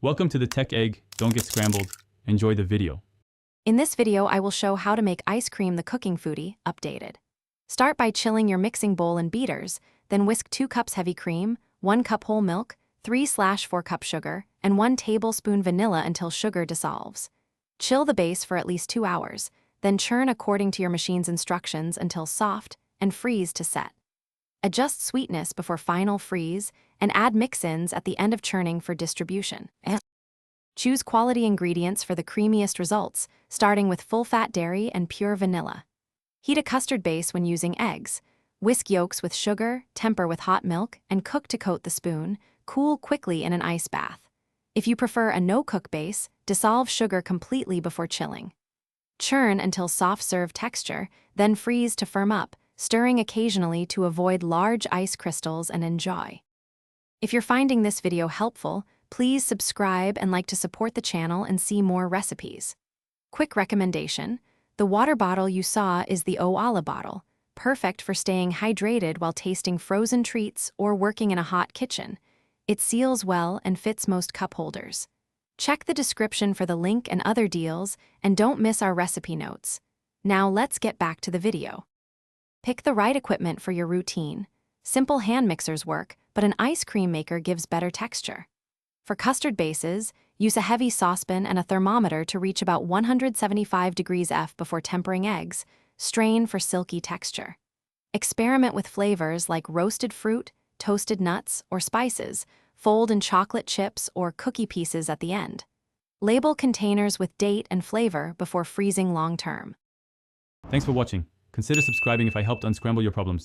Welcome to the Tech Egg. Don't get scrambled. Enjoy the video. In this video, I will show how to make ice cream the cooking foodie updated. Start by chilling your mixing bowl in beaters, then whisk 2 cups heavy cream, 1 cup whole milk, 3/4 cup sugar, and 1 tablespoon vanilla until sugar dissolves. Chill the base for at least 2 hours, then churn according to your machine's instructions until soft and freeze to set. Adjust sweetness before final freeze and add mix-ins at the end of churning for distribution. Choose quality ingredients for the creamiest results, starting with full-fat dairy and pure vanilla. Heat a custard base when using eggs. Whisk yolks with sugar, temper with hot milk, and cook to coat the spoon. Cool quickly in an ice bath. If you prefer a no-cook base, dissolve sugar completely before chilling. Churn until soft serve texture, then freeze to firm up, stirring occasionally to avoid large ice crystals, and enjoy. If you're finding this video helpful, please subscribe and like to support the channel and see more recipes. Quick recommendation: the water bottle you saw is the Owala bottle, perfect for staying hydrated while tasting frozen treats or working in a hot kitchen. It seals well and fits most cup holders. Check the description for the link and other deals, and don't miss our recipe notes. Now let's get back to the video. Pick the right equipment for your routine. Simple hand mixers work, but an ice cream maker gives better texture. For custard bases, use a heavy saucepan and a thermometer to reach about 175 degrees F before tempering eggs. Strain for silky texture. Experiment with flavors like roasted fruit, toasted nuts, or spices. Fold in chocolate chips or cookie pieces at the end. Label containers with date and flavor before freezing long-term. Thanks for watching. Consider subscribing if I helped unscramble your problems.